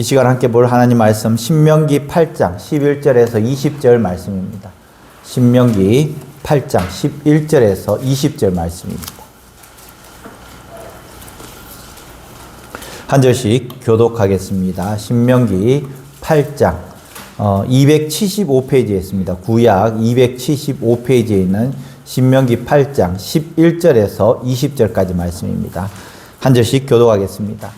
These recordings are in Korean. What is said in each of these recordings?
시간 함께 볼 하나님 말씀 신명기 8장 11절에서 20절 말씀입니다. 신명기 8장 11절에서 20절 말씀입니다. 한 절씩 교독하겠습니다. 신명기 8장 275페이지에 있습니다. 구약 275페이지에 있는 신명기 8장 11절에서 20절까지 말씀입니다. 한 절씩 교독하겠습니다.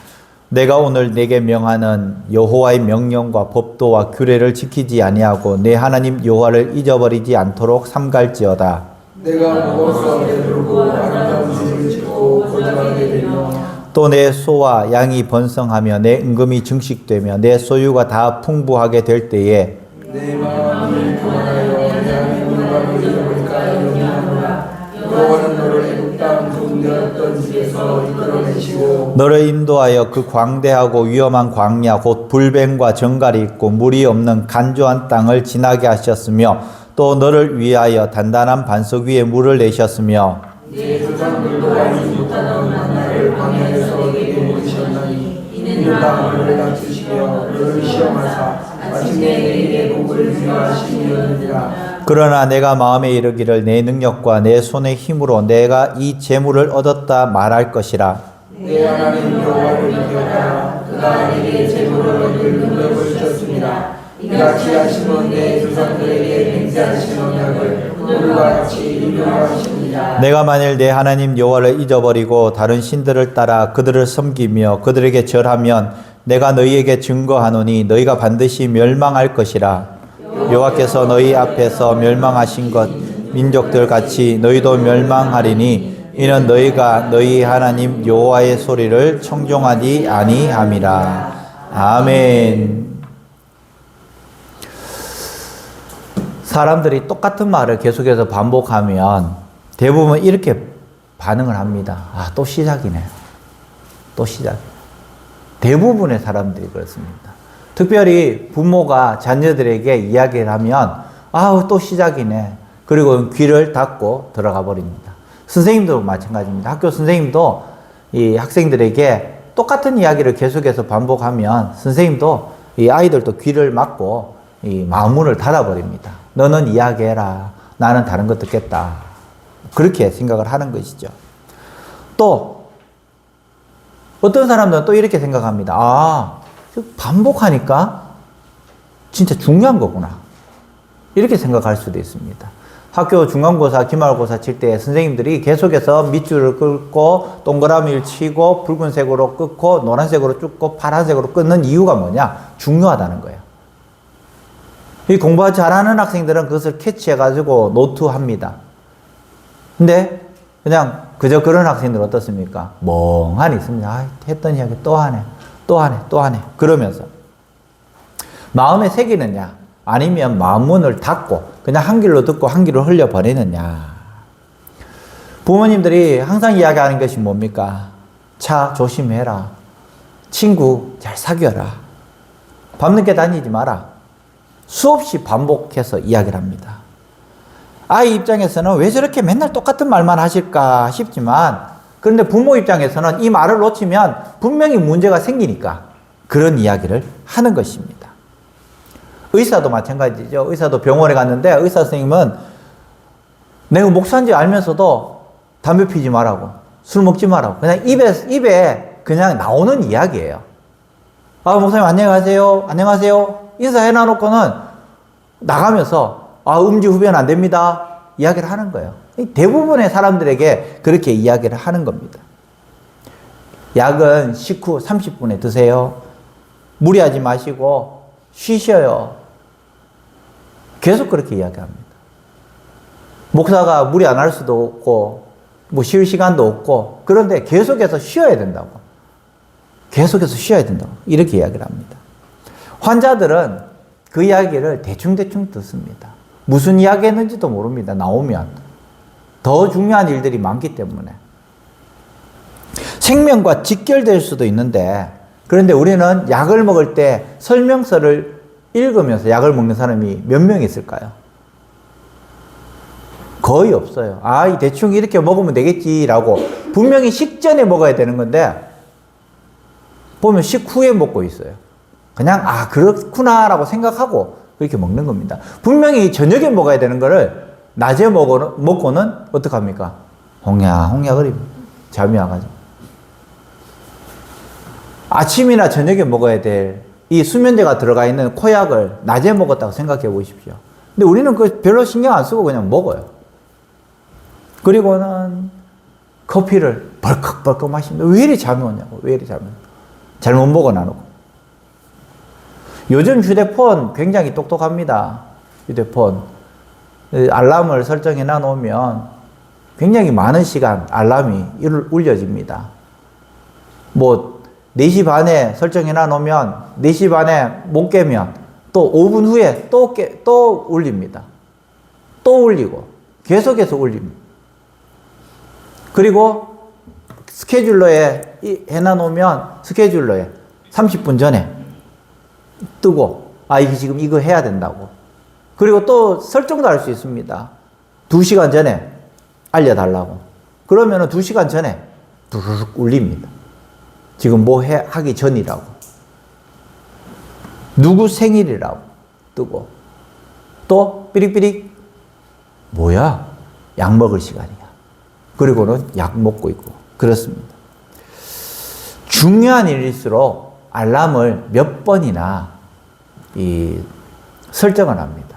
내가 오늘 내게 명하는 여호와의 명령과 법도와 규례를 지키지 아니하고 내 하나님 여호와를 잊어버리지 않도록 삼갈지어다. 내가 먹어서 배부르고 아름다운 집을 짓고 거듭하게 되며 또 내 소와 양이 번성하며 내 은금이 증식되며 내 소유가 다 풍부하게 될 때에 내 마음이 교만하여 내 하나님을 잊어버릴까 염려하노라. 여호와는 너를 애굽 땅 둔대었던 집에서 이끌어내시고 너를 인도하여 그 광대하고 위험한 광야 곧 불뱀과 정갈이 있고 물이 없는 간조한 땅을 지나게 하셨으며 또 너를 위하여 단단한 반석 위에 물을 내셨으며 내 조상들도 알지 못하던 만나를 광야에서 내게 먹이셨나니 이는 땅을 낮추시며 너를 시험하사 마침내 내게 복을 주려 하심이었느니라. 그러나 내가 마음에 이르기를 내 능력과 내 손의 힘으로 내가 이 재물을 얻었다 말할 것이라. 내 하나님 여호와를 기억하라. 그가 내게 재물을 얻을 능력을 주셨습니다. 이같이 하심은 내 조상들에게 맹세하신 언약을 오늘과 같이 인용하십니다. 내가 만일 내 하나님 여호와를 잊어버리고 다른 신들을 따라 그들을 섬기며 그들에게 절하면 내가 너희에게 증거하노니 너희가 반드시 멸망할 것이라. 여호와께서 너희 앞에서 멸망하신 것 민족들 같이 너희도 멸망하리니 이는 너희가 너희 하나님 여호와의 소리를 청종하지 아니함이라. 아멘. 사람들이 똑같은 말을 계속해서 반복하면 대부분 이렇게 반응을 합니다. 아, 또 시작이네. 또 시작. 대부분의 사람들이 그렇습니다. 특별히 부모가 자녀들에게 이야기를 하면 아우 또 시작이네. 그리고 귀를 닫고 들어가 버립니다. 선생님도 마찬가지입니다. 학교 선생님도 이 학생들에게 똑같은 이야기를 계속해서 반복하면 선생님도 이 아이들도 귀를 막고 이 마음문을 닫아 버립니다. 너는 이야기해라. 나는 다른 거 듣겠다. 그렇게 생각을 하는 것이죠. 또 어떤 사람들은 또 이렇게 생각합니다. 아, 반복하니까 진짜 중요한 거구나. 이렇게 생각할 수도 있습니다. 학교 중간고사, 기말고사 칠 때 선생님들이 계속해서 밑줄을 긋고 동그라미를 치고 붉은색으로 끊고 노란색으로 쭉 파란색으로 끊는 이유가 뭐냐? 중요하다는 거예요. 이 공부 잘하는 학생들은 그것을 캐치해가지고 노트합니다. 근데 그냥 그저 그런 학생들은 어떻습니까? 멍하니 있습니다. 아, 했던 이야기 또 하네. 또 하네. 또 하네. 그러면서 마음에 새기느냐 아니면 마음문을 닫고 그냥 한 길로 듣고 한 길로 흘려버리느냐. 부모님들이 항상 이야기하는 것이 뭡니까? 차 조심해라. 친구 잘 사귀어라. 밤늦게 다니지 마라. 수없이 반복해서 이야기를 합니다. 아이 입장에서는 왜 저렇게 맨날 똑같은 말만 하실까 싶지만 그런데 부모 입장에서는 이 말을 놓치면 분명히 문제가 생기니까 그런 이야기를 하는 것입니다. 의사도 마찬가지죠. 의사도 병원에 갔는데 의사 선생님은 내가 목사인지 알면서도 담배 피지 말라고 술 먹지 말라고 그냥 입에 그냥 나오는 이야기예요. 아, 목사님 안녕하세요. 안녕하세요. 인사해 놔놓고는 나가면서 아, 음주 흡연 안 됩니다. 이야기를 하는 거예요. 대부분의 사람들에게 그렇게 이야기를 하는 겁니다. 약은 식후 30분에 드세요. 무리하지 마시고 쉬셔요. 계속 그렇게 이야기합니다. 목사가 무리 안 할 수도 없고 뭐 쉴 시간도 없고 그런데 계속해서 쉬어야 된다고. 계속해서 쉬어야 된다고. 이렇게 이야기를 합니다. 환자들은 그 이야기를 대충대충 듣습니다. 무슨 이야기 했는지도 모릅니다. 나오면. 더 중요한 일들이 많기 때문에. 생명과 직결될 수도 있는데 그런데 우리는 약을 먹을 때 설명서를 읽으면서 약을 먹는 사람이 몇 명 있을까요? 거의 없어요. 아, 대충 이렇게 먹으면 되겠지라고 분명히 식전에 먹어야 되는 건데 보면 식후에 먹고 있어요. 그냥 아 그렇구나라고 생각하고 그렇게 먹는 겁니다. 분명히 저녁에 먹어야 되는 거를 낮에 먹고는 어떡합니까? 홍야거립니다. 잠이 와가지고. 아침이나 저녁에 먹어야 될 이 수면제가 들어가 있는 코약을 낮에 먹었다고 생각해 보십시오. 근데 우리는 그 별로 신경 안 쓰고 그냥 먹어요. 그리고는 커피를 벌컥벌컥 마십니다. 왜 이리 잠이 오냐고. 왜 이리 잠이 오냐고. 잘못 먹어 나누고. 요즘 휴대폰 굉장히 똑똑합니다. 휴대폰. 알람을 설정해 놔놓으면 굉장히 많은 시간 알람이 울려집니다. 뭐 4시 반에 설정해 놔놓으면 4시 반에 못 깨면 또 5분 후에 또 울립니다. 또 울리고 계속해서 울립니다. 그리고 스케줄러에 해놔놓으면 스케줄러에 30분 전에 뜨고 이게 지금 이거 해야 된다고. 그리고 또 설정도 할 수 있습니다. 2시간 전에 알려달라고. 그러면은 2시간 전에 두루룩 울립니다. 지금 뭐 하기 전이라고. 누구 생일이라고 뜨고. 또 삐릭삐릭 뭐야? 약 먹을 시간이야. 그리고는 약 먹고 있고. 그렇습니다. 중요한 일일수록 알람을 몇 번이나 설정을 합니다.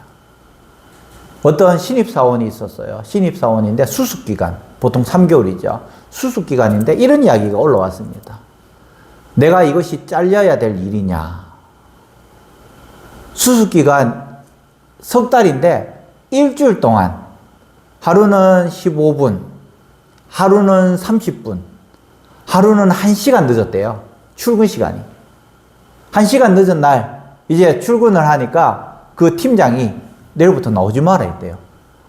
어떤 신입사원이 있었어요. 신입사원인데 수습기간, 보통 3개월이죠. 수습기간인데 이런 이야기가 올라왔습니다. 내가 이것이 잘려야 될 일이냐. 수습기간 석 달인데 일주일 동안 하루는 15분, 하루는 30분, 하루는 1시간 늦었대요. 출근 시간이. 1시간 늦은 날 이제 출근을 하니까 그 팀장이 내일부터 나오지 마라 했대요.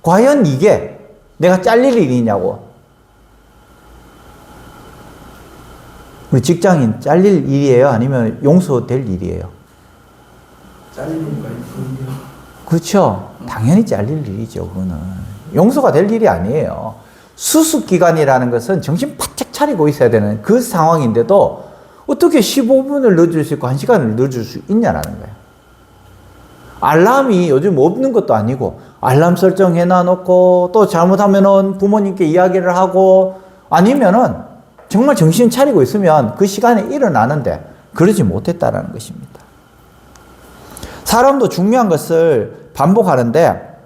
과연 이게 내가 잘릴 일이냐고. 우리 직장인 잘릴 일이에요? 아니면 용서될 일이에요? 잘리는 거 있거든요. 그렇죠. 당연히 잘릴 일이죠. 그거는 용서가 될 일이 아니에요. 수습기간이라는 것은 정신 바짝 차리고 있어야 되는 그 상황인데도 어떻게 15분을 늦을 수 있고 1시간을 늦을 수 있냐라는 거예요. 알람이 요즘 없는 것도 아니고 알람 설정해 놔놓고 또 잘못하면은 부모님께 이야기를 하고 아니면은 정말 정신 차리고 있으면 그 시간에 일어나는데 그러지 못했다라는 것입니다. 사람도 중요한 것을 반복하는데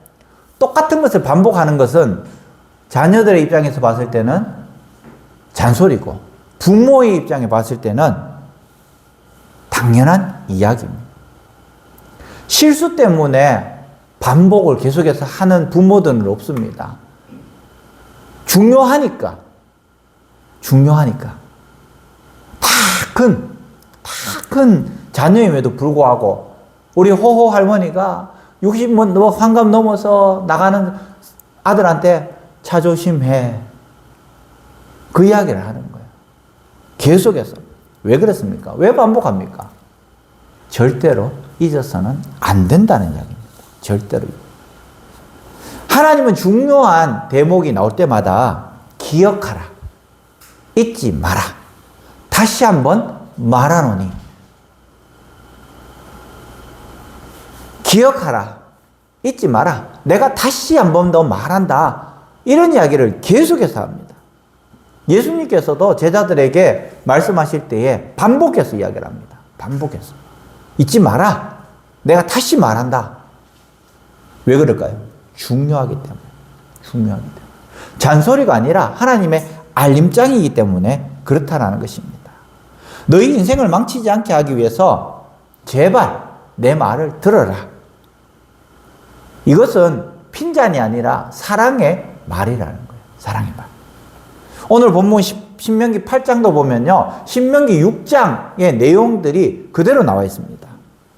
똑같은 것을 반복하는 것은 자녀들의 입장에서 봤을 때는 잔소리고 부모의 입장에 봤을 때는 당연한 이야기입니다. 실수 때문에 반복을 계속해서 하는 부모들은 없습니다. 중요하니까. 다 큰 자녀임에도 불구하고 우리 호호 할머니가 60 환갑 넘어서 나가는 아들한테 차 조심해. 그 이야기를 하는 거예요. 계속해서. 왜 그렇습니까? 왜 반복합니까? 절대로 잊어서는 안 된다는 이야기입니다. 절대로. 하나님은 중요한 대목이 나올 때마다 기억하라. 잊지 마라. 다시 한번 말하노니. 기억하라. 잊지 마라. 내가 다시 한번 더 말한다. 이런 이야기를 계속해서 합니다. 예수님께서도 제자들에게 말씀하실 때에 반복해서 이야기를 합니다. 반복해서. 잊지 마라. 내가 다시 말한다. 왜 그럴까요? 중요하기 때문에. 잔소리가 아니라 하나님의 알림장이기 때문에 그렇다라는 것입니다. 너희 인생을 망치지 않게 하기 위해서 제발 내 말을 들어라. 이것은 핀잔이 아니라 사랑의 말이라는 거예요. 사랑의 말. 오늘 본문 신명기 8장도 보면요. 신명기 6장의 내용들이 그대로 나와 있습니다.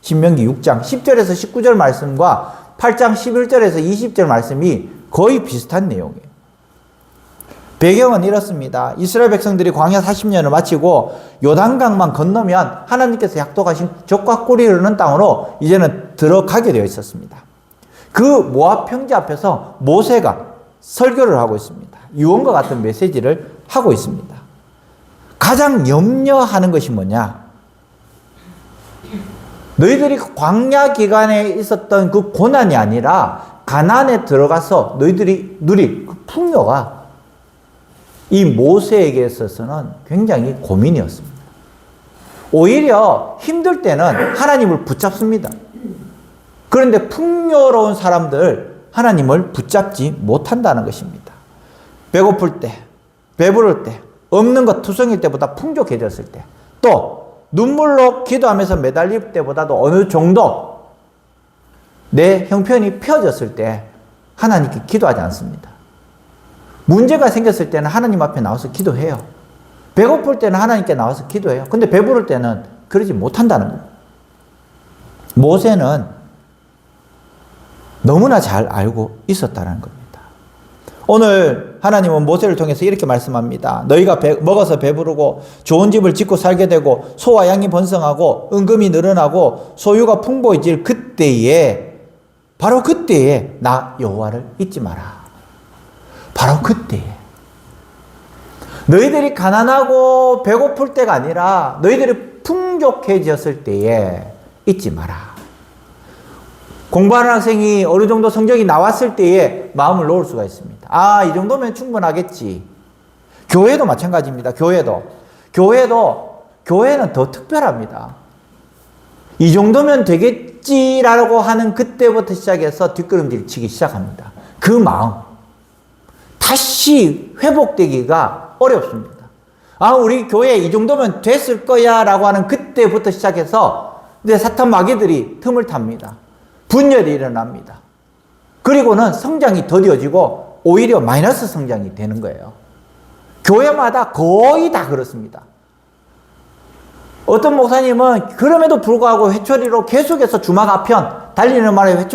신명기 6장 10절에서 19절 말씀과 8장 11절에서 20절 말씀이 거의 비슷한 내용이에요. 배경은 이렇습니다. 이스라엘 백성들이 광야 40년을 마치고 요단강만 건너면 하나님께서 약속하신 젖과 꿀이 흐르는 땅으로 이제는 들어가게 되어 있었습니다. 그 모압 평지 앞에서 모세가 설교를 하고 있습니다. 유언과 같은 메시지를 하고 있습니다. 가장 염려하는 것이 뭐냐? 너희들이 광야 기간에 있었던 그 고난이 아니라 가나안에 들어가서 너희들이 누릴 그 풍요가 이 모세에게 있어서는 굉장히 고민이었습니다. 오히려 힘들 때는 하나님을 붙잡습니다. 그런데 풍요로운 사람들 하나님을 붙잡지 못한다는 것입니다. 배고플 때, 배부를 때, 없는 것 투성일 때보다 풍족해졌을 때, 또 눈물로 기도하면서 매달릴 때보다도 어느 정도 내 형편이 펴졌을 때 하나님께 기도하지 않습니다. 문제가 생겼을 때는 하나님 앞에 나와서 기도해요. 배고플 때는 하나님께 나와서 기도해요. 근데 배부를 때는 그러지 못한다는 겁니다. 모세는 너무나 잘 알고 있었다는 겁니다. 오늘 하나님은 모세를 통해서 이렇게 말씀합니다. 너희가 먹어서 배부르고 좋은 집을 짓고 살게 되고 소와 양이 번성하고 은금이 늘어나고 소유가 풍부해질 그때에, 바로 그때에 나 여호와를 잊지 마라. 바로 그때에. 너희들이 가난하고 배고플 때가 아니라 너희들이 풍족해졌을 때에 잊지 마라. 공부하는 학생이 어느 정도 성적이 나왔을 때에 마음을 놓을 수가 있습니다. 아, 이 정도면 충분하겠지. 교회도 마찬가지입니다. 교회는 더 특별합니다. 이 정도면 되겠지라고 하는 그때부터 시작해서 뒷걸음질 치기 시작합니다. 그 마음. 다시 회복되기가 어렵습니다. 아, 우리 교회 이 정도면 됐을 거야 라고 하는 그때부터 시작해서 이제 사탄 마귀들이 틈을 탑니다. 분열이 일어납니다. 그리고는 성장이 더뎌지고 오히려 마이너스 성장이 되는 거예요. 교회마다 거의 다 그렇습니다. 어떤 목사님은 그럼에도 불구하고 회초리로 계속해서 주막 아편, 달리는 말에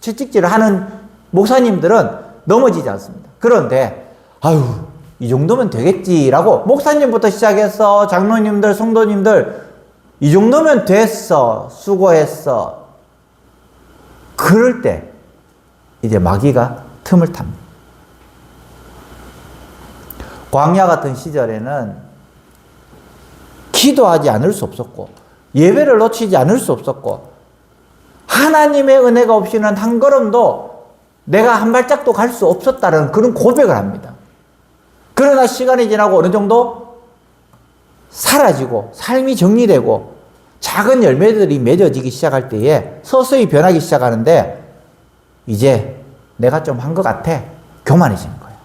채찍질을 하는 목사님들은 넘어지지 않습니다. 그런데 아유, 이 정도면 되겠지라고 목사님부터 시작해서 장로님들, 성도님들 이 정도면 됐어, 수고했어. 그럴 때 이제 마귀가 틈을 탑니다. 광야 같은 시절에는 기도하지 않을 수 없었고 예배를 놓치지 않을 수 없었고 하나님의 은혜가 없이는 한 걸음도 내가 한 발짝도 갈 수 없었다는 그런 고백을 합니다. 그러나 시간이 지나고 어느 정도 사라지고 삶이 정리되고 작은 열매들이 맺어지기 시작할 때에 서서히 변하기 시작하는데 이제 내가 좀 한 것 같아. 교만해지는 거예요.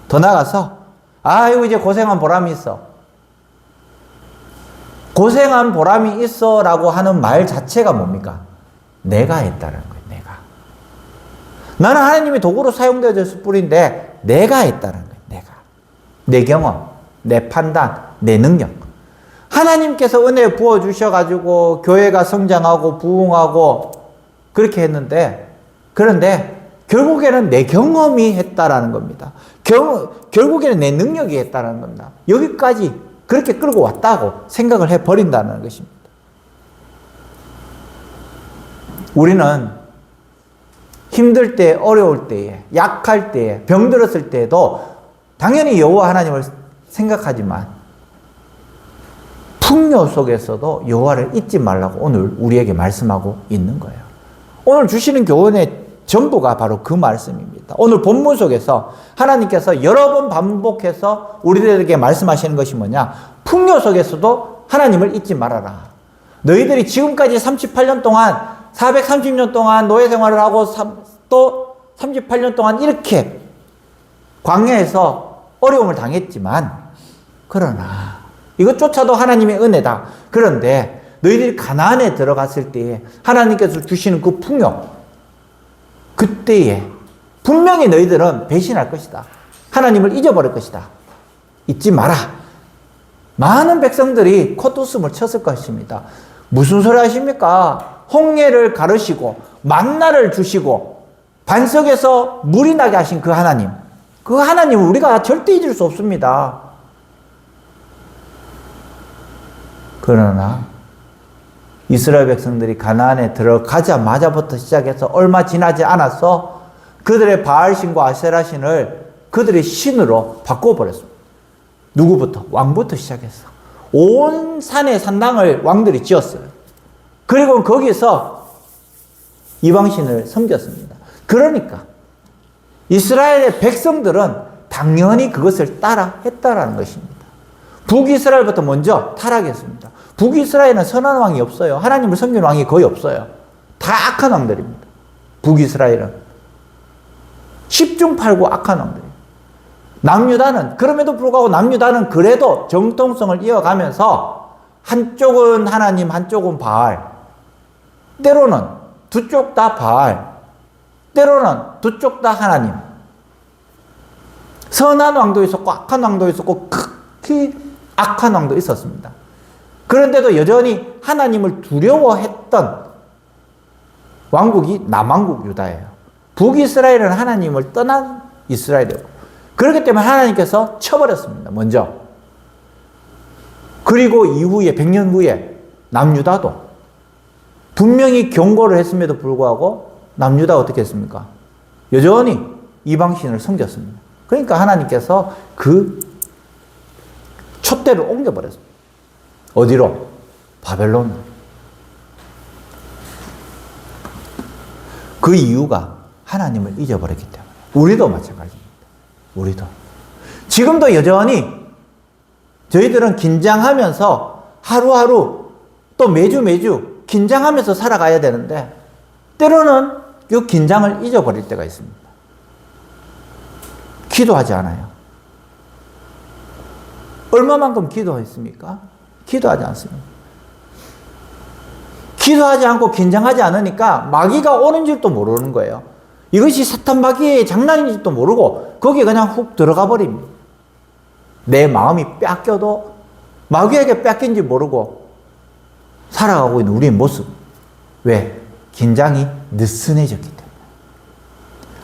더 나아가서 아이고 이제 고생한 보람이 있어. 고생한 보람이 있어 라고 하는 말 자체가 뭡니까? 내가 했다는 거예요. 내가. 나는 하나님의 도구로 사용되어졌을 뿐인데 내가 했다는 거예요. 내가. 내 경험, 내 판단, 내 능력. 하나님께서 은혜 부어주셔가지고 교회가 성장하고 부흥하고 그렇게 했는데 그런데 결국에는 내 경험이 했다라는 겁니다. 결국에는 내 능력이 했다는 겁니다. 여기까지 그렇게 끌고 왔다고 생각을 해버린다는 것입니다. 우리는 힘들 때, 어려울 때에, 약할 때에, 병들었을 때에도 당연히 여호와 하나님을 생각하지만 풍요 속에서도 여호와를 잊지 말라고 오늘 우리에게 말씀하고 있는 거예요. 오늘 주시는 교훈의 전부가 바로 그 말씀입니다. 오늘 본문 속에서 하나님께서 여러 번 반복해서 우리들에게 말씀하시는 것이 뭐냐? 풍요 속에서도 하나님을 잊지 말아라. 너희들이 지금까지 38년 동안 430년 동안 노예 생활을 하고 또 38년 동안 이렇게 광야에서 어려움을 당했지만 그러나 이것조차도 하나님의 은혜다. 그런데 너희들이 가나안에 들어갔을 때에 하나님께서 주시는 그 풍요, 그때에 분명히 너희들은 배신할 것이다. 하나님을 잊어버릴 것이다. 잊지 마라. 많은 백성들이 콧웃음을 쳤을 것입니다. 무슨 소리 하십니까? 홍해를 가르시고 만나를 주시고 반석에서 물이 나게 하신 그 하나님. 그 하나님을 우리가 절대 잊을 수 없습니다. 그러나 이스라엘 백성들이 가나안에 들어가자마자부터 시작해서 얼마 지나지 않아서 그들의 바알신과 아세라신을 그들의 신으로 바꿔버렸습니다. 누구부터? 왕부터 시작해서 온 산의 산당을 왕들이 지었어요. 그리고 거기서 이방신을 섬겼습니다. 그러니까 이스라엘의 백성들은 당연히 그것을 따라 했다라는 것입니다. 북이스라엘부터 먼저 타락했습니다. 북이스라엘은 선한 왕이 없어요. 하나님을 섬기는 왕이 거의 없어요. 다 악한 왕들입니다. 북이스라엘은 10중 8구 악한 왕들이에요. 남유다는 그럼에도 불구하고 남유다는 그래도 정통성을 이어가면서 한쪽은 하나님, 한쪽은 바알, 때로는 두 쪽 다 바알, 때로는 두 쪽 다 하나님. 선한 왕도 있었고 악한 왕도 있었고 극히 악한 왕도 있었습니다. 그런데도 여전히 하나님을 두려워했던 왕국이 남왕국 유다예요. 북이스라엘은 하나님을 떠난 이스라엘이에요. 그렇기 때문에 하나님께서 쳐버렸습니다. 먼저. 그리고 이후에 100년 후에 남유다도 분명히 경고를 했음에도 불구하고 남유다가 어떻게 했습니까? 여전히 이방신을 섬겼습니다. 그러니까 하나님께서 그 촛대를 옮겨버렸습니다. 어디로? 바벨론으로. 그 이유가 하나님을 잊어버렸기 때문에. 우리도 마찬가지입니다. 우리도. 지금도 여전히 저희들은 긴장하면서 하루하루 또 매주 긴장하면서 살아가야 되는데 때로는 그 긴장을 잊어버릴 때가 있습니다. 기도하지 않아요. 얼마만큼 기도했습니까? 기도하지 않습니다. 기도하지 않고 긴장하지 않으니까 마귀가 오는 줄도 모르는 거예요. 이것이 사탄 마귀의 장난인지도 모르고 거기에 그냥 훅 들어가 버립니다. 내 마음이 뺏겨도 마귀에게 뺏긴지 모르고 살아가고 있는 우리의 모습. 왜? 긴장이 느슨해졌기 때문에.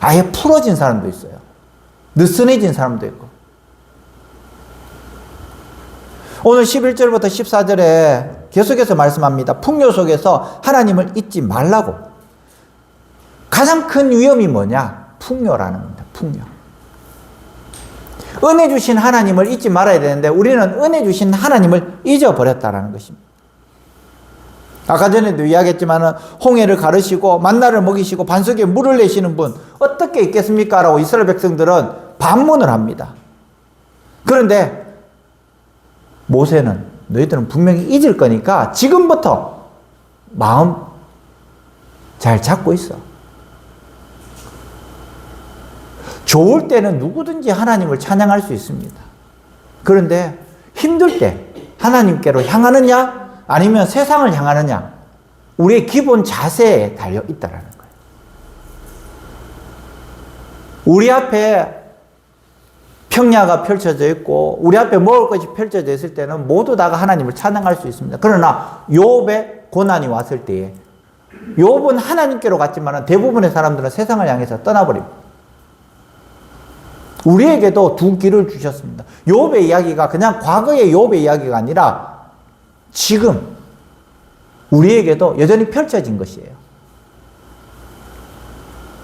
아예 풀어진 사람도 있어요. 느슨해진 사람도 있고. 오늘 11절부터 14절에 계속해서 말씀합니다. 풍요 속에서 하나님을 잊지 말라고. 가장 큰 위험이 뭐냐? 풍요라는 겁니다. 풍요. 은혜 주신 하나님을 잊지 말아야 되는데 우리는 은혜 주신 하나님을 잊어버렸다는 것입니다. 아까 전에도 이야기했지만 홍해를 가르시고 만나를 먹이시고 반석에 물을 내시는 분 어떻게 있겠습니까? 라고 이스라엘 백성들은 반문을 합니다. 그런데 모세는 너희들은 분명히 잊을 거니까 지금부터 마음 잘 잡고 있어. 좋을 때는 누구든지 하나님을 찬양할 수 있습니다. 그런데 힘들 때 하나님께로 향하느냐 아니면 세상을 향하느냐 우리의 기본 자세에 달려 있다는 거예요. 우리 앞에 평야가 펼쳐져 있고 우리 앞에 먹을 것이 펼쳐져 있을 때는 모두 다가 하나님을 찬양할 수 있습니다. 그러나 욥의 고난이 왔을 때에 욥은 하나님께로 갔지만 대부분의 사람들은 세상을 향해서 떠나버립니다. 우리에게도 두 길을 주셨습니다. 욥의 이야기가 그냥 과거의 욥의 이야기가 아니라 지금 우리에게도 여전히 펼쳐진 것이에요.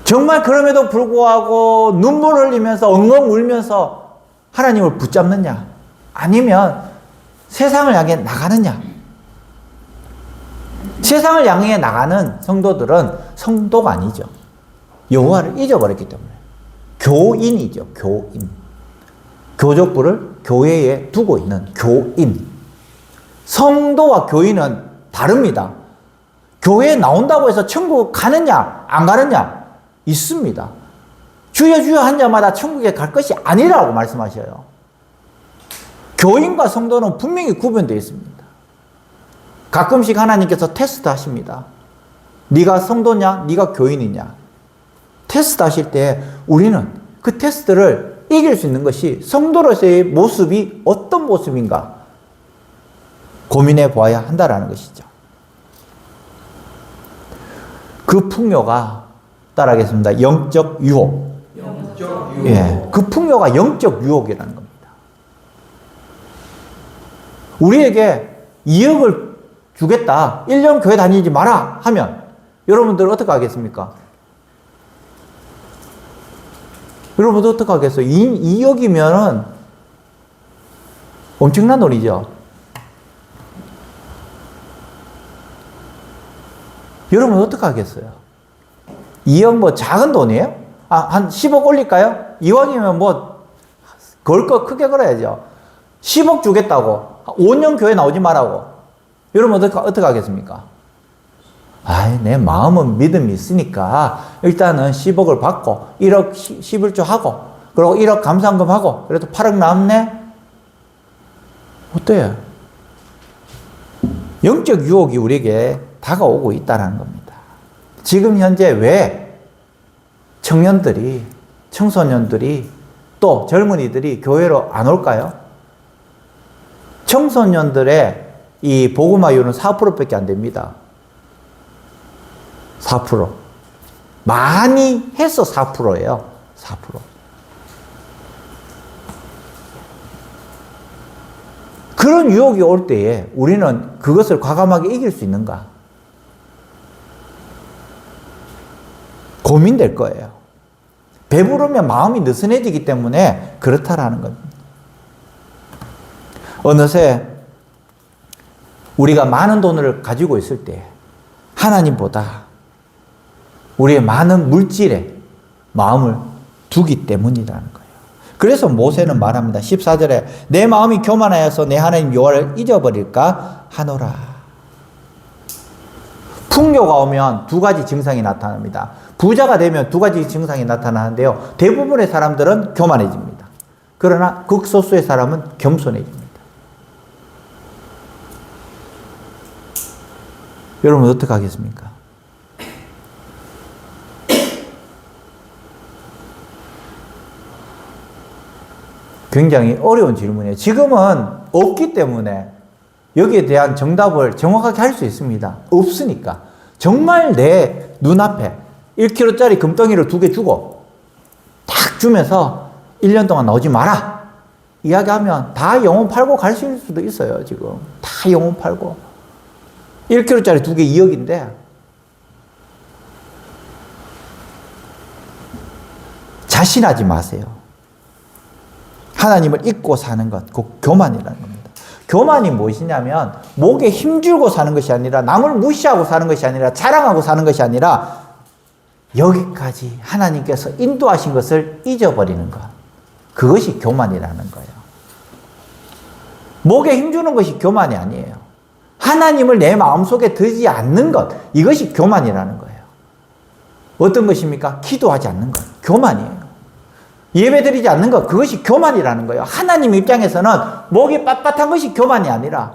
정말 그럼에도 불구하고 눈물 흘리면서 엉엉 울면서 하나님을 붙잡느냐 아니면 세상을 향해 나가느냐. 세상을 향해 나가는 성도들은 성도가 아니죠. 여호와를 잊어버렸기 때문에 교인이죠. 교인. 교족부를 교회에 두고 있는 교인. 성도와 교인은 다릅니다. 교회에 나온다고 해서 천국 가느냐 안 가느냐 있습니다. 주여 주여 한 자마다 천국에 갈 것이 아니라고 말씀하셔요. 교인과 성도는 분명히 구분되어 있습니다. 가끔씩 하나님께서 테스트 하십니다. 네가 성도냐 네가 교인이냐 테스트 하실 때 우리는 그 테스트를 이길 수 있는 것이 성도로서의 모습이 어떤 모습인가 고민해 보아야 한다는 것이죠. 그 풍요가 따라하겠습니다. 영적 유혹. 예, 그 풍요가 영적 유혹이라는 겁니다. 우리에게 2억을 주겠다. 1년 교회 다니지 마라 하면 여러분들 어떻게 하겠습니까? 여러분들 어떻게 하겠어요? 2억이면은 엄청난 돈이죠. 여러분 어떻게 하겠어요? 2억 뭐 작은 돈이에요? 한 10억 올릴까요? 2억이면 뭐 걸 거 크게 걸어야죠. 10억 주겠다고 5년 교회 나오지 말라고. 여러분 어떻게 하겠습니까? 내 마음은 믿음이 있으니까 일단은 10억을 받고 1억 11조 하고 그리고 1억 감사한금 하고 그래도 8억 남네? 어때요? 영적 유혹이 우리에게 다가오고 있다는 겁니다. 지금 현재 왜 청년들이, 청소년들이 또 젊은이들이 교회로 안 올까요? 청소년들의 이 복음화율은 4%밖에 안 됩니다. 4%. 많이 해서 4%예요. 4%. 그런 유혹이 올 때에 우리는 그것을 과감하게 이길 수 있는가? 고민될 거예요. 배부르면 마음이 느슨해지기 때문에 그렇다라는 겁니다. 어느새 우리가 많은 돈을 가지고 있을 때 하나님보다 우리의 많은 물질에 마음을 두기 때문이라는 거예요. 그래서 모세는 말합니다. 14절에 내 마음이 교만하여서 내 하나님 여호와를 잊어버릴까 하노라. 풍요가 오면 두 가지 증상이 나타납니다. 부자가 되면 두 가지 증상이 나타나는데요. 대부분의 사람들은 교만해집니다. 그러나 극소수의 사람은 겸손해집니다. 여러분 어떻게 하겠습니까? 굉장히 어려운 질문이에요. 지금은 없기 때문에 여기에 대한 정답을 정확하게 할 수 있습니다. 없으니까. 정말 내 눈앞에 1kg짜리 금덩이를 2개 주고 딱 주면서 1년 동안 나오지 마라 이야기하면 다 영혼 팔고 갈 수도 있어요. 지금 다 영혼 팔고 1kg짜리 2개 2억인데 자신하지 마세요. 하나님을 잊고 사는 것, 그 교만이라는 겁니다. 교만이 무엇이냐면 목에 힘주고 사는 것이 아니라 남을 무시하고 사는 것이 아니라 자랑하고 사는 것이 아니라 여기까지 하나님께서 인도하신 것을 잊어버리는 것. 그것이 교만이라는 거예요. 목에 힘주는 것이 교만이 아니에요. 하나님을 내 마음속에 두지 않는 것. 이것이 교만이라는 거예요. 어떤 것입니까? 기도하지 않는 것. 교만이에요. 예배드리지 않는 것. 그것이 교만이라는 거예요. 하나님 입장에서는 목이 빳빳한 것이 교만이 아니라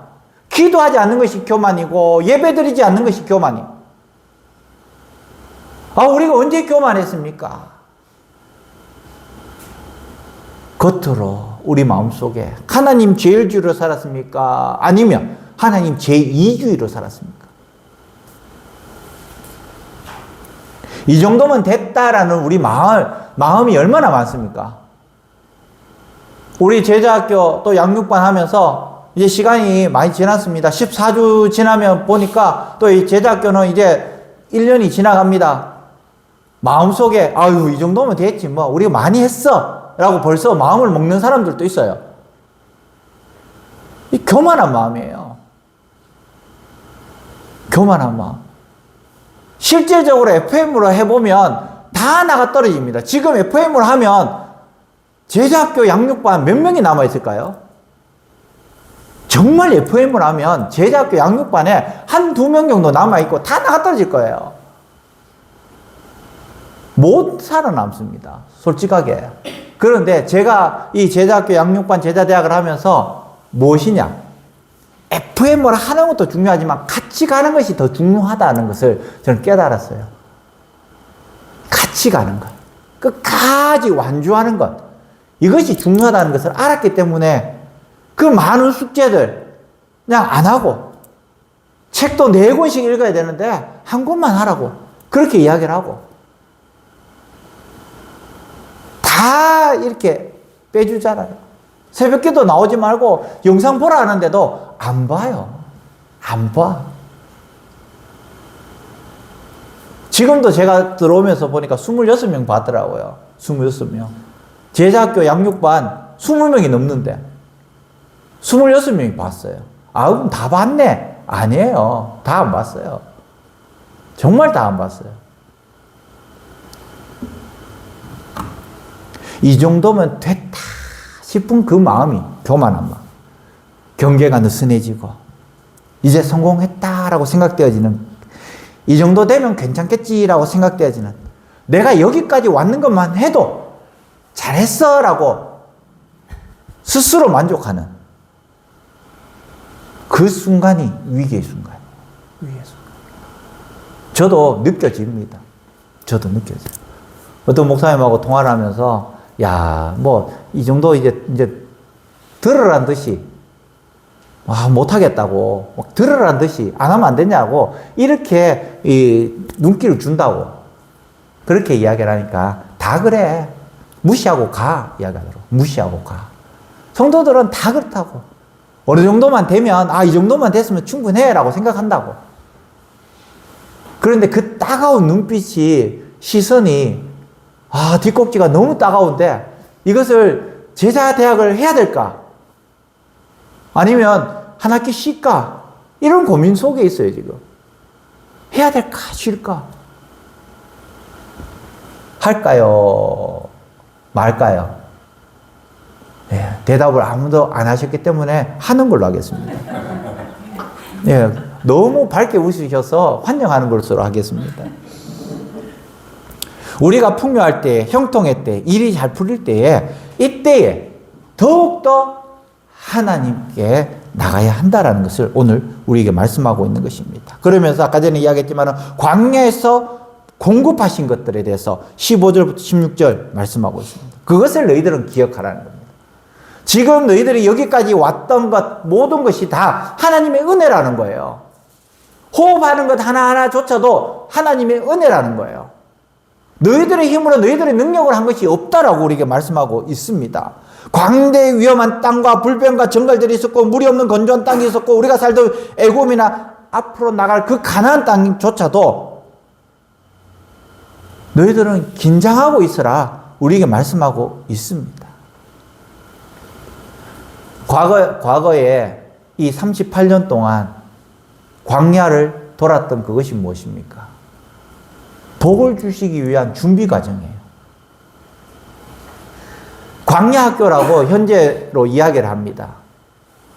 기도하지 않는 것이 교만이고 예배드리지 않는 것이 교만이에요. 우리가 언제 교만했습니까? 겉으로 우리 마음속에 하나님 제1주의로 살았습니까? 아니면 하나님 제2주의로 살았습니까? 이 정도면 됐다라는 우리 마음이 얼마나 많습니까? 우리 제자학교 또 양육반 하면서 이제 시간이 많이 지났습니다. 14주 지나면 보니까 또 이 제자학교는 이제 1년이 지나갑니다. 마음속에 이 정도면 됐지 뭐 우리가 많이 했어 라고 벌써 마음을 먹는 사람들도 있어요. 이 교만한 마음이에요. 교만한 마음. 실제적으로 FM으로 해보면 다 나가 떨어집니다. 지금 FM으로 하면 제자학교 양육반 몇 명이 남아있을까요? 정말 FM으로 하면 제자학교 양육반에 한두 명 정도 남아있고 다 나가 떨어질 거예요. 못 살아남습니다. 솔직하게. 그런데 제가 이 제자학교 양육반 제자대학을 하면서 무엇이냐? FM을 하는 것도 중요하지만 같이 가는 것이 더 중요하다는 것을 저는 깨달았어요. 같이 가는 것. 끝까지 완주하는 것. 이것이 중요하다는 것을 알았기 때문에 그 많은 숙제들 그냥 안 하고 책도 4권씩 읽어야 되는데 한 권만 하라고 그렇게 이야기를 하고 다 이렇게 빼주잖아요. 새벽기도 나오지 말고 영상 보라 하는데도 안 봐요. 안 봐. 지금도 제가 들어오면서 보니까 26명 봤더라고요. 26명. 제자학교 양육반 20명이 넘는데 26명이 봤어요. 그럼 다 봤네. 아니에요. 다 안 봤어요. 정말 다 안 봤어요. 이 정도면 됐다 싶은 그 마음이, 교만한 마음. 경계가 느슨해지고, 이제 성공했다라고 생각되어지는, 이 정도 되면 괜찮겠지라고 생각되어지는, 내가 여기까지 왔는 것만 해도 잘했어 라고 스스로 만족하는 그 순간이 위기의 순간이에요. 위기의 순간. 저도 느껴집니다. 저도 느껴져요. 어떤 목사님하고 통화를 하면서, 야, 뭐, 이 정도 이제 들으란 듯이, 못하겠다고, 막 들으란 듯이, 안 하면 안 되냐고, 이렇게 눈길을 준다고. 그렇게 이야기를 하니까, 다 그래. 무시하고 가. 이야기하더라고. 무시하고 가. 성도들은 다 그렇다고. 어느 정도만 되면, 이 정도만 됐으면 충분해. 라고 생각한다고. 그런데 그 따가운 눈빛이, 시선이, 뒷꼭지가 너무 따가운데, 이것을 제자대학을 해야 될까? 아니면 한 학기 쉴까? 이런 고민 속에 있어요, 지금. 해야 될까? 쉴까? 할까요? 말까요? 네, 대답을 아무도 안 하셨기 때문에 하는 걸로 하겠습니다. 네, 너무 밝게 웃으셔서 환영하는 것으로 하겠습니다. 우리가 풍요할 때, 형통할 때, 일이 잘 풀릴 때에, 이때에 더욱더 하나님께 나가야 한다라는 것을 오늘 우리에게 말씀하고 있는 것입니다. 그러면서 아까 전에 이야기했지만 광야에서 공급하신 것들에 대해서 15절부터 16절 말씀하고 있습니다. 그것을 너희들은 기억하라는 겁니다. 지금 너희들이 여기까지 왔던 것, 모든 것이 다 하나님의 은혜라는 거예요. 호흡하는 것 하나하나조차도 하나님의 은혜라는 거예요. 너희들의 힘으로 너희들의 능력을 한 것이 없다라고 우리에게 말씀하고 있습니다. 광대의 위험한 땅과 불변과 정갈들이 있었고 물이 없는 건조한 땅이 있었고 우리가 살던 애굽이나 앞으로 나갈 그 가나안 땅조차도 너희들은 긴장하고 있으라 우리에게 말씀하고 있습니다. 과거에 이 38년 동안 광야를 돌았던 그것이 무엇입니까? 복을 주시기 위한 준비 과정이에요. 광야학교라고 현재로 이야기를 합니다.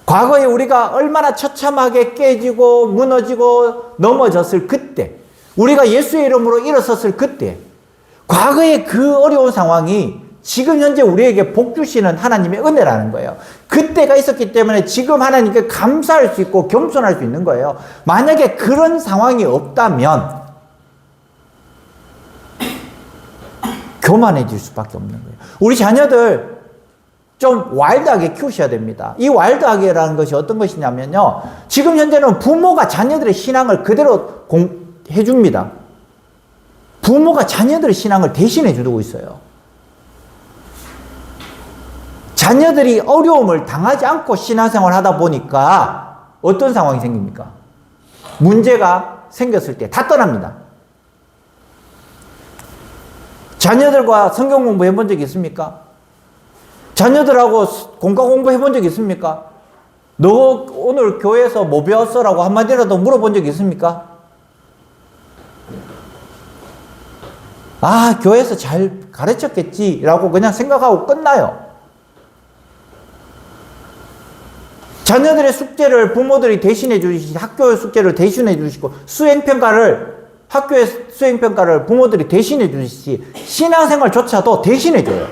과거에 우리가 얼마나 처참하게 깨지고 무너지고 넘어졌을 그때, 우리가 예수의 이름으로 일어섰을 그때, 과거의 그 어려운 상황이 지금 현재 우리에게 복 주시는 하나님의 은혜라는 거예요. 그때가 있었기 때문에 지금 하나님께 감사할 수 있고 겸손할 수 있는 거예요. 만약에 그런 상황이 없다면 교만해질 수밖에 없는 거예요. 우리 자녀들 좀 와일드하게 키우셔야 됩니다. 이 와일드하게라는 것이 어떤 것이냐면요. 지금 현재는 부모가 자녀들의 신앙을 그대로 해줍니다. 부모가 자녀들의 신앙을 대신해 주고 있어요. 자녀들이 어려움을 당하지 않고 신앙생활을 하다 보니까 어떤 상황이 생깁니까? 문제가 생겼을 때 다 떠납니다. 자녀들과 성경 공부 해본 적 있습니까? 자녀들하고 공과 공부 해본 적 있습니까? 너 오늘 교회에서 뭐 배웠어? 라고 한마디라도 물어본 적 있습니까? 교회에서 잘 가르쳤겠지 라고 그냥 생각하고 끝나요. 자녀들의 숙제를 부모들이 대신해 주시고 학교의 숙제를 대신해 주시고 학교의 수행평가를 부모들이 대신해 주시지 신앙생활조차도 대신해 줘요.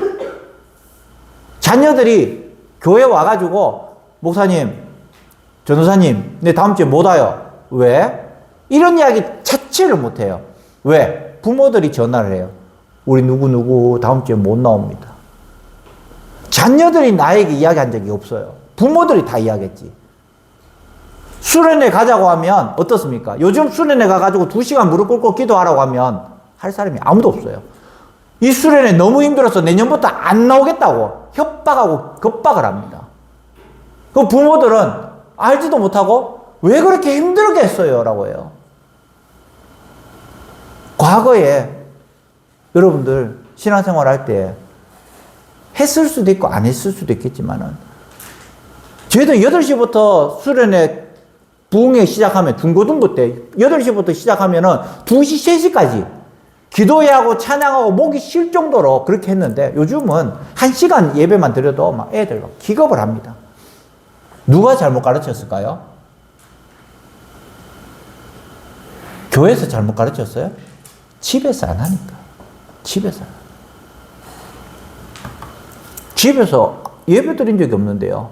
자녀들이 교회 와가지고 목사님, 전도사님, 내 다음 주에 못 와요. 왜? 이런 이야기 자체를 못 해요. 왜? 부모들이 전화를 해요. 우리 누구누구 다음 주에 못 나옵니다. 자녀들이 나에게 이야기한 적이 없어요. 부모들이 다 이야기했지. 수련회 가자고 하면 어떻습니까? 요즘 수련회 가가지고 2시간 무릎 꿇고 기도하라고 하면 할 사람이 아무도 없어요. 이 수련회 너무 힘들어서 내년부터 안 나오겠다고 협박하고 겁박을 합니다. 그 부모들은 알지도 못하고 왜 그렇게 힘들게 했어요? 라고 해요. 과거에 여러분들 신앙생활 할 때 했을 수도 있고 안 했을 수도 있겠지만은 저희도 8시부터 수련회 부흥회 시작하면 중고등부 때 8시부터 시작하면은 2시, 3시까지 기도회하고 찬양하고 목이 쉴 정도로 그렇게 했는데 요즘은 1시간 예배만 드려도 막 애들 막 기겁을 합니다. 누가 잘못 가르쳤을까요? 교회에서 잘못 가르쳤어요? 집에서 안 하니까. 집에서 예배 드린 적이 없는데요.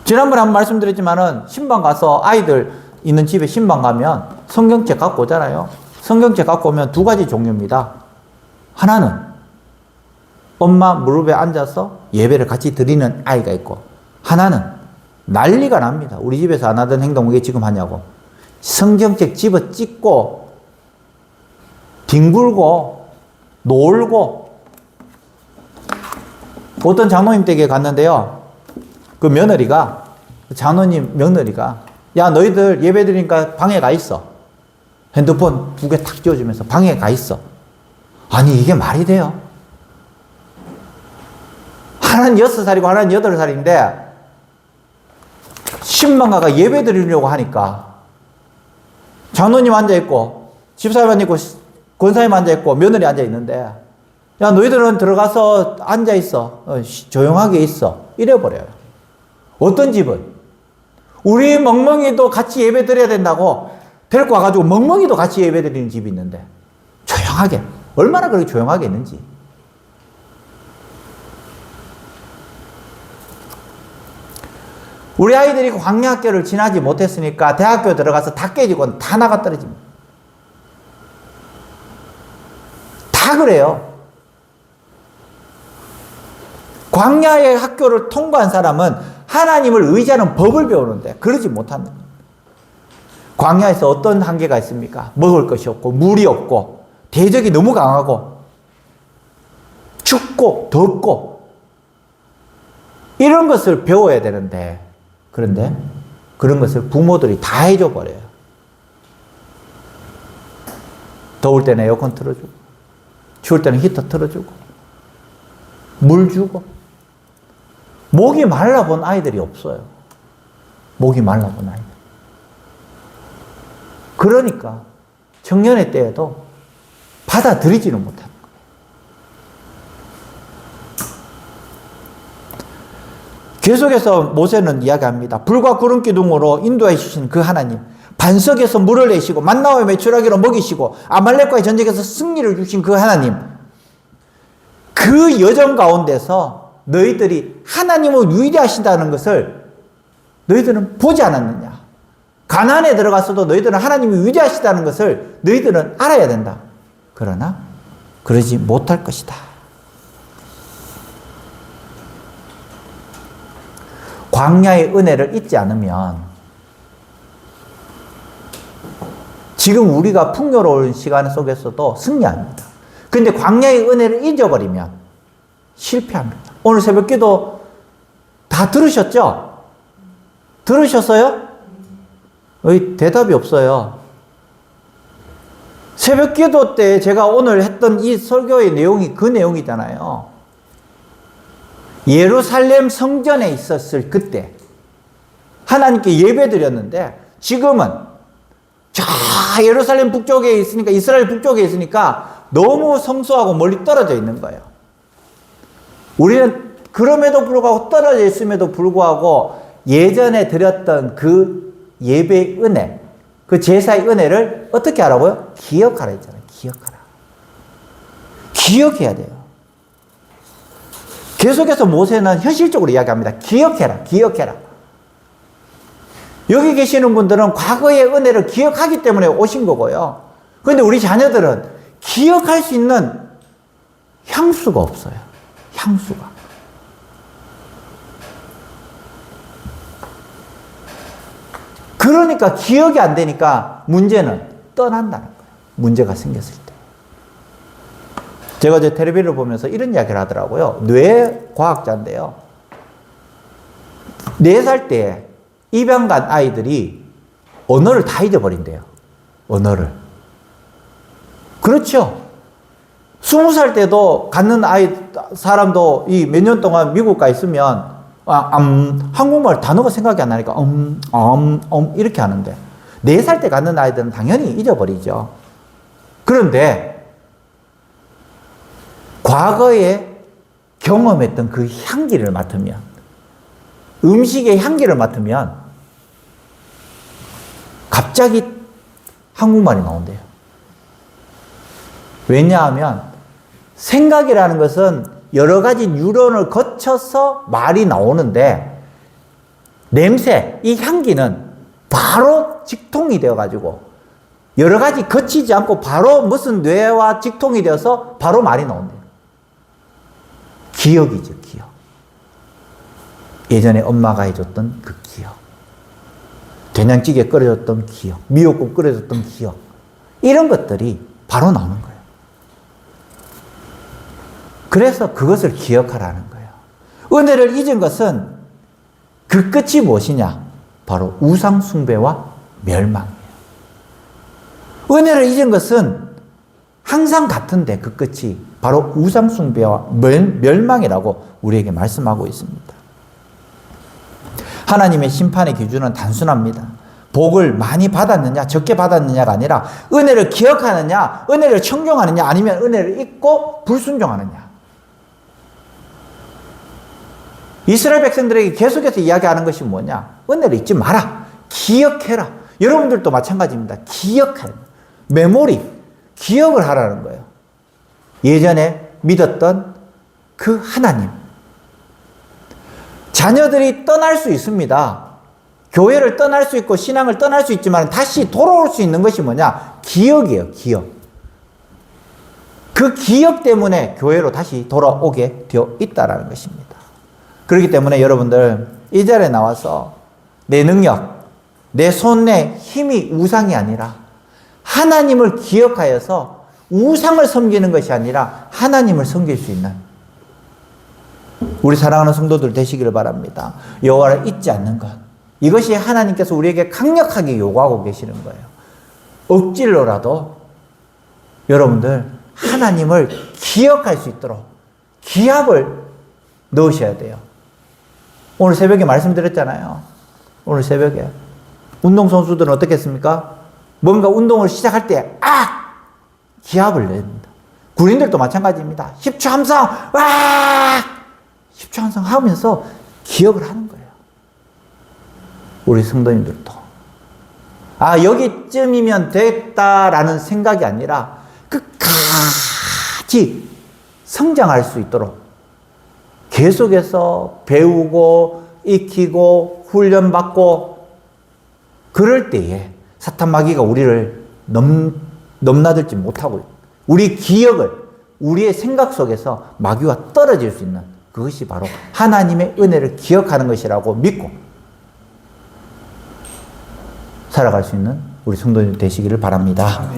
지난번에 한번 말씀드렸지만은 신방 가서 아이들 있는 집에 신방 가면 성경책 갖고 오잖아요. 성경책 갖고 오면 2가지 종류입니다. 하나는 엄마 무릎에 앉아서 예배를 같이 드리는 아이가 있고, 하나는 난리가 납니다. 우리 집에서 안 하던 행동 왜 지금 하냐고. 성경책 집어 찢고 뒹굴고 놀고. 어떤 장로님 댁에 갔는데요. 그 며느리가, 장로님 며느리가, 야 너희들 예배 드리니까 방에 가 있어. 핸드폰 2개 탁 쥐어주면서 방에 가 있어. 아니 이게 말이 돼요? 하나는 6살이고 하나는 8살인데 신방가가 예배 드리려고 하니까 장로님 앉아있고 집사님 앉아있고 권사님 앉아있고 며느리 앉아있는데, 야 너희들은 들어가서 앉아있어. 조용하게 있어. 이래버려요. 어떤 집은 우리 멍멍이도 같이 예배 드려야 된다고 데리고 와가지고 멍멍이도 같이 예배 드리는 집이 있는데, 조용하게, 얼마나 그렇게 조용하게 있는지. 우리 아이들이 광야학교를 지나지 못했으니까 대학교 들어가서 다 깨지고 다 나가 떨어집니다. 다 그래요. 광야의 학교를 통과한 사람은 하나님을 의지하는 법을 배우는데 그러지 못합니다. 광야에서 어떤 한계가 있습니까? 먹을 것이 없고 물이 없고 대적이 너무 강하고 춥고 덥고 이런 것을 배워야 되는데, 그런데 그런 것을 부모들이 다 해줘 버려요. 더울 때는 에어컨 틀어주고 추울 때는 히터 틀어주고 물 주고. 목이 말라본 아이들이 없어요. 목이 말라본 아이들. 그러니까 청년의 때에도 받아들이지는 못하는 거예요. 계속해서 모세는 이야기합니다. 불과 구름 기둥으로 인도해 주신 그 하나님, 반석에서 물을 내시고 만나와 메추라기로 먹이시고 아말렉과의 전쟁에서 승리를 주신 그 하나님, 그 여정 가운데서 너희들이 하나님을 위대하시다는 것을 너희들은 보지 않았느냐? 가나안에 들어갔어도 너희들은 하나님이 위대하시다는 것을 너희들은 알아야 된다. 그러나 그러지 못할 것이다. 광야의 은혜를 잊지 않으면 지금 우리가 풍요로운 시간 속에서도 승리합니다. 그런데 광야의 은혜를 잊어버리면 실패합니다. 오늘 새벽기도 다 들으셨죠? 들으셨어요? 대답이 없어요. 새벽기도 때 제가 오늘 했던 이 설교의 내용이 그 내용이잖아요. 예루살렘 성전에 있었을 그때 하나님께 예배드렸는데, 지금은 저 예루살렘 북쪽에 있으니까, 이스라엘 북쪽에 있으니까 너무 성소하고 멀리 떨어져 있는 거예요. 우리는 그럼에도 불구하고, 떨어져 있음에도 불구하고 예전에 드렸던 그 예배의 은혜, 그 제사의 은혜를 어떻게 하라고요? 기억하라 했잖아요. 기억하라. 기억해야 돼요. 계속해서 모세는 현실적으로 이야기합니다. 기억해라. 기억해라. 여기 계시는 분들은 과거의 은혜를 기억하기 때문에 오신 거고요. 그런데 우리 자녀들은 기억할 수 있는 향수가 없어요. 향수가. 그러니까 기억이 안 되니까 문제는 떠난다는 거예요. 문제가 생겼을 때. 제가 어제 텔레비를 보면서 이런 이야기를 하더라고요. 뇌과학자인데요. 4살 때 입양 간 아이들이 언어를 다 잊어버린대요. 언어를. 그렇죠. 20살 때도 갖는 사람도 이 몇 년 동안 미국 가 있으면 한국말 단어가 생각이 안 나니까 이렇게 하는데 4살 때 갖는 아이들은 당연히 잊어버리죠. 그런데 과거에 경험했던 그 향기를 맡으면, 음식의 향기를 맡으면 갑자기 한국말이 나온대요. 왜냐하면 생각이라는 것은 여러 가지 뉴런을 거쳐서 말이 나오는데, 냄새, 이 향기는 바로 직통이 되어가지고 여러 가지 거치지 않고 바로 무슨 뇌와 직통이 되어서 바로 말이 나온대요. 기억이죠, 기억. 예전에 엄마가 해줬던 그 기억. 된장찌개 끓여줬던 기억. 미역국 끓여줬던 기억. 이런 것들이 바로 나오는 거예요. 그래서 그것을 기억하라는 거예요. 은혜를 잊은 것은 그 끝이 무엇이냐? 바로 우상숭배와 멸망이에요. 은혜를 잊은 것은 항상 같은데 그 끝이 바로 우상숭배와 멸망이라고 우리에게 말씀하고 있습니다. 하나님의 심판의 기준은 단순합니다. 복을 많이 받았느냐 적게 받았느냐가 아니라 은혜를 기억하느냐, 은혜를 청종하느냐, 아니면 은혜를 잊고 불순종하느냐. 이스라엘 백성들에게 계속해서 이야기하는 것이 뭐냐? 은혜를 잊지 마라. 기억해라. 여러분들도 마찬가지입니다. 기억해라. 메모리, 기억을 하라는 거예요. 예전에 믿었던 그 하나님. 자녀들이 떠날 수 있습니다. 교회를 떠날 수 있고 신앙을 떠날 수 있지만 다시 돌아올 수 있는 것이 뭐냐? 기억이에요, 기억. 그 기억 때문에 교회로 다시 돌아오게 되어 있다는 것입니다. 그렇기 때문에 여러분들 이 자리에 나와서 내 능력, 내 손에 힘이 우상이 아니라 하나님을 기억하여서 우상을 섬기는 것이 아니라 하나님을 섬길 수 있는 우리 사랑하는 성도들 되시기를 바랍니다. 여호와를 잊지 않는 것. 이것이 하나님께서 우리에게 강력하게 요구하고 계시는 거예요. 억지로라도 여러분들 하나님을 기억할 수 있도록 기합을 넣으셔야 돼요. 오늘 새벽에 말씀드렸잖아요. 오늘 새벽에 운동선수들은 어떻게 했습니까? 뭔가 운동을 시작할 때 기합을 냅니다. 군인들도 마찬가지입니다. 10초 함성 10초 함성 하면서 기억을 하는 거예요. 우리 성도님들도 여기쯤이면 됐다라는 생각이 아니라 끝까지 성장할 수 있도록 계속해서 배우고 익히고 훈련받고, 그럴 때에 사탄 마귀가 우리를 넘나들지 못하고 우리 기억을 우리의 생각 속에서 마귀와 떨어질 수 있는 그것이 바로 하나님의 은혜를 기억하는 것이라고 믿고 살아갈 수 있는 우리 성도님 되시기를 바랍니다.